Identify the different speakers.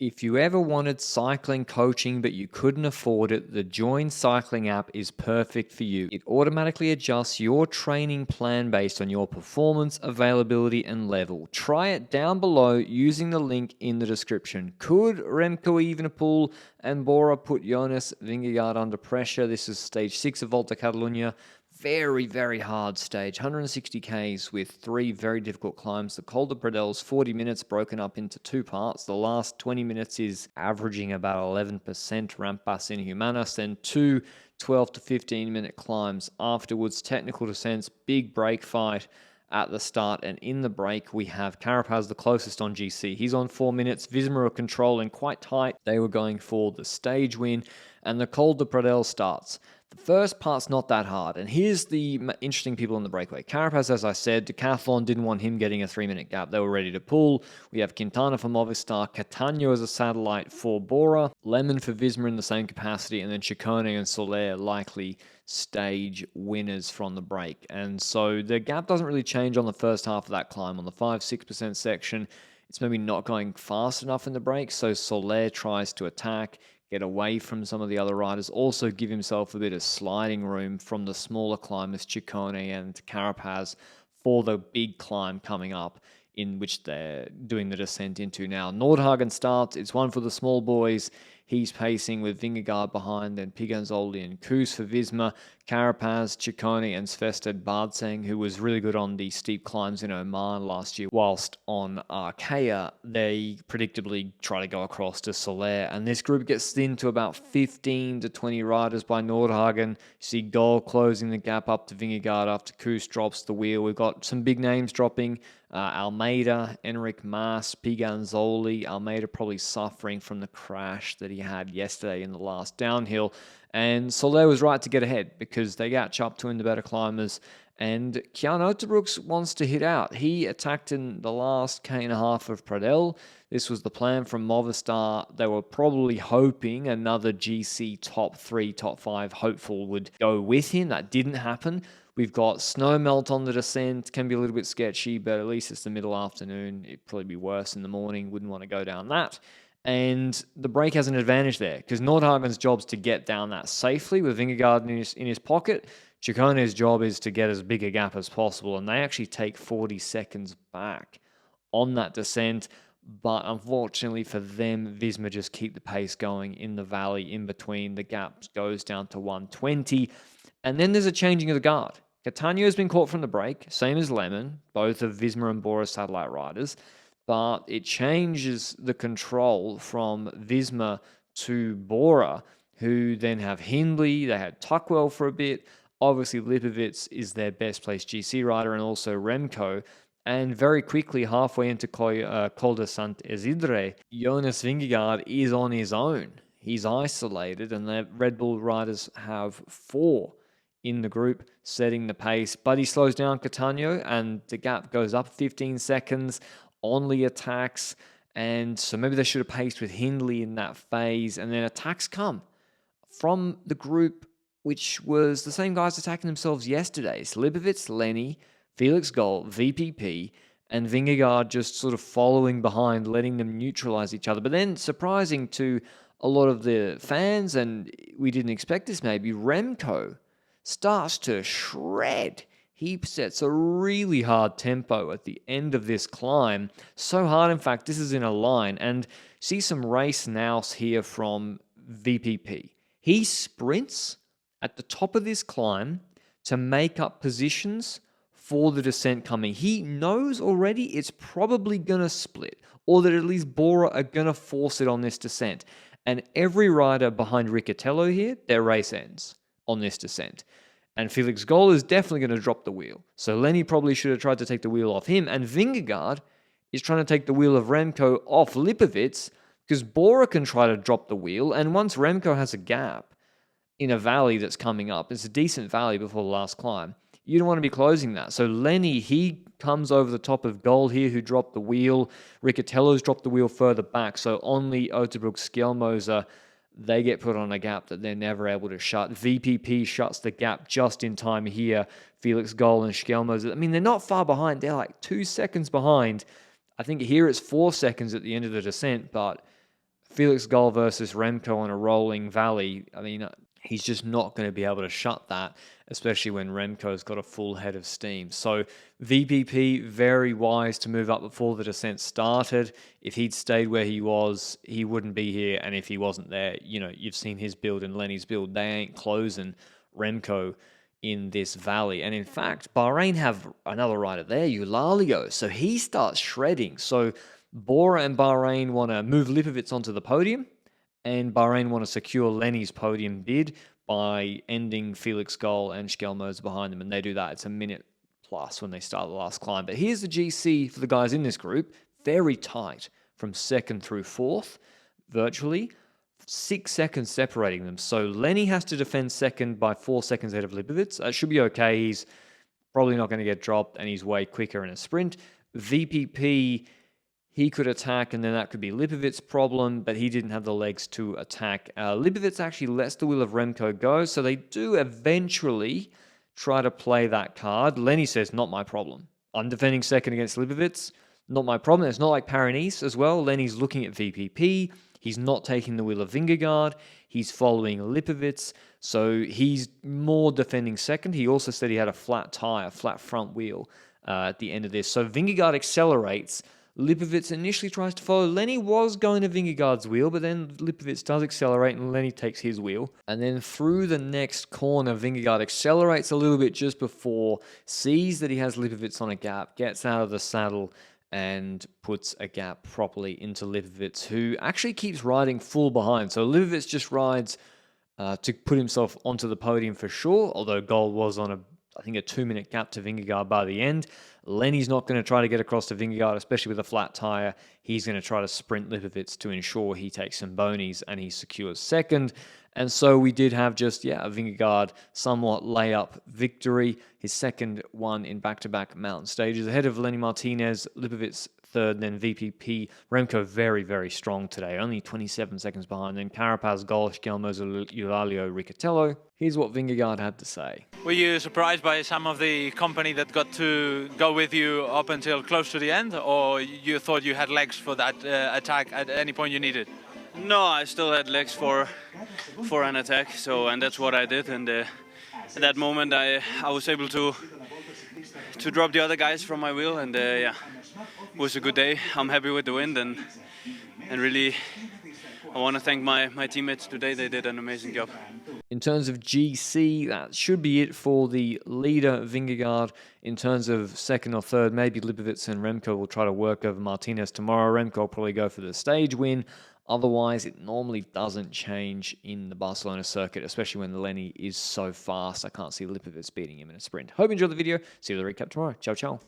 Speaker 1: If you ever wanted cycling coaching but you couldn't afford it, the Join Cycling app is perfect for you. It automatically adjusts your training plan based on your performance, availability, and level. Try it down below using the link in the description. Could Remco Evenepoel and Bora put Jonas Vingegaard under pressure? This is stage 6 of Volta Catalunya. Very, very hard stage. 160 Ks with 3 very difficult climbs. The Col de Predel's 40 minutes broken up into 2 parts. The last 20 minutes is averaging about 11% rampas in humanas. Then 2 12 to 15 minute climbs afterwards. Technical descents, big break fight at the start. And in the break, we have Carapaz the closest on GC. He's on 4 minutes. Visma are controlling quite tight. They were going for the stage win. And the Col de Pradel starts. The first part's not that hard, and here's the interesting people in the breakaway. Carapaz, as I said, Decathlon didn't want him getting a 3-minute gap. They were ready to pull. We have Quintana for Movistar, Catania as a satellite for Bora, Lemon for Visma in the same capacity, and then Ciccone and Soler likely stage winners from the break. And so the gap doesn't really change on the first half of that climb. On the 5-6% section, it's maybe not going fast enough in the break, so Soler tries to attack, get away from some of the other riders, also give himself a bit of sliding room from the smaller climbers, Ciccone and Carapaz, for the big climb coming up, in which they're doing the descent into now. Nordhagen starts. It's one for the small boys. He's pacing with Vingegaard behind, then Piganzoli and Koos for Visma, Carapaz, Ciccone, and Svested Bardseng, who was really good on the steep climbs in Oman last year, whilst on Arkea, they predictably try to go across to Soler, and this group gets thin to about 15 to 20 riders by Nordhagen. You see Gol closing the gap up to Vingegaard after Koos drops the wheel. We've got some big names dropping. Almeida, Enric Mas, Piganzoli. Almeida probably suffering from the crash that he had yesterday in the last downhill. And Soler was right to get ahead because they catch up to him, the better climbers. And Kjan Uterbroeks wants to hit out. He attacked in the last K&a-half of Pradel. This was the plan from Movistar. They were probably hoping another GC top 3, top 5 hopeful would go with him. That didn't happen. We've got snow melt on the descent. Can be a little bit sketchy, but at least it's the middle afternoon. It'd probably be worse in the morning. Wouldn't want to go down that. And the break has an advantage there because Nordhagen's job's to get down that safely with Vingegaard in his pocket. Ciccone's job is to get as big a gap as possible, and they actually take 40 seconds back on that descent. But unfortunately for them, Visma just keep the pace going in the valley in between. The gap goes down to 120. And then there's a changing of the guard. Catania has been caught from the break, same as Lemon, both of Visma and Bora satellite riders. But it changes the control from Visma to Bora, who then have Hindley. They had Tuckwell for a bit. Obviously, Lipovic is their best placed GC rider, and also Remco. And very quickly, halfway into Col de Sant Isidre, Jonas Vingegaard is on his own. He's isolated, and the Red Bull riders have 4 in the group setting the pace. But he slows down Catania, and the gap goes up 15 seconds. Only attacks, and so maybe they should have paced with Hindley in that phase, and then attacks come from the group, which was the same guys attacking themselves yesterday. Lipovic, Lenny, Felix Gol, VPP, and Vingegaard just sort of following behind, letting them neutralize each other. But then, surprising to a lot of the fans, and we didn't expect this maybe, Remco starts to shred. He sets a really hard tempo at the end of this climb. So hard, in fact, this is in a line. And see some race nous here from VPP. He sprints at the top of this climb to make up positions for the descent coming. He knows already it's probably going to split, or that at least Bora are going to force it on this descent. And every rider behind Riccatello here, their race ends on this descent. And Felix Gol is definitely going to drop the wheel. So Lenny probably should have tried to take the wheel off him. And Vingegaard is trying to take the wheel of Remco off Lipovic because Bora can try to drop the wheel. And once Remco has a gap in a valley that's coming up, it's a decent valley before the last climb, you don't want to be closing that. So Lenny, he comes over the top of Gol here, who dropped the wheel. Riccatello's dropped the wheel further back. So only Uterbroeks, Skjelmoser, they get put on a gap that they're never able to shut. VPP shuts the gap just in time here. Felix Gol and Skjelmoser, I mean, they're not far behind. They're like 2 seconds behind. I think here it's 4 seconds at the end of the descent, but Felix Gall versus Remco on a rolling valley, I mean, he's just not going to be able to shut that, especially when Remco's got a full head of steam. So VPP, very wise to move up before the descent started. If he'd stayed where he was, he wouldn't be here. And if he wasn't there, you know, you've seen his build and Lenny's build. They ain't closing Remco in this valley. And in fact, Bahrain have another rider there, Eulalio. So he starts shredding. So Bora and Bahrain want to move Lipovitz onto the podium, and Bahrain want to secure Lenny's podium bid by ending Felix Gall and Schelmoes behind them, and they do that. It's a minute plus when they start the last climb. But here's the GC for the guys in this group. Very tight from second through fourth, virtually. 6 seconds separating them. So Lenny has to defend second by 4 seconds ahead of Lipovitz. That should be okay. He's probably not going to get dropped, and he's way quicker in a sprint. VPP, he could attack, and then that could be Lipovitz's problem, but he didn't have the legs to attack. Lipovitz actually lets the wheel of Remco go, so they do eventually try to play that card. Lenny says, not my problem. I'm defending second against Lipovitz. Not my problem. It's not like Paris as well. Lenny's looking at VPP. He's not taking the wheel of Vingegaard. He's following Lipovitz, so he's more defending second. He also said he had a flat tire, flat front wheel at the end of this. So Vingegaard accelerates. Lipovitz initially tries to follow. Lenny was going to Vingegaard's wheel, but then Lipovitz does accelerate and Lenny takes his wheel. And then through the next corner, Vingegaard accelerates a little bit just before, sees that he has Lipovitz on a gap, gets out of the saddle and puts a gap properly into Lipovitz, who actually keeps riding full behind. So Lipovitz just rides to put himself onto the podium for sure, although Gold was on I think a 2-minute gap to Vingegaard by the end. Lenny's not going to try to get across to Vingegaard, especially with a flat tyre. He's going to try to sprint Lipovitz to ensure he takes some bonies and he secures second. And so we did have just, a Vingegaard somewhat layup victory. His second one in back-to-back mountain stages. Ahead of Lenny Martinez, Lipovitz third, then VPP. Remco very, very strong today. Only 27 seconds behind. Then Carapaz, Gall, Schelmoes, Eulalio, Riccatello. Here's what Vingegaard had to say.
Speaker 2: Were you surprised by some of the company that got to go with you up until close to the end, or you thought you had legs for that attack at any point you needed?
Speaker 3: No, I still had legs for an attack, and that's what I did. And at that moment, I was able to drop the other guys from my wheel, and it was a good day. I'm happy with the win, and really, I want to thank my teammates today. They did an amazing job.
Speaker 1: In terms of GC, that should be it for the leader, Vingegaard. In terms of second or third, maybe Lipovitz and Remco will try to work over Martinez tomorrow. Remco will probably go for the stage win. Otherwise, it normally doesn't change in the Barcelona circuit, especially when Lenny is so fast. I can't see Lipovitz beating him in a sprint. Hope you enjoyed the video. See you in the recap tomorrow. Ciao, ciao.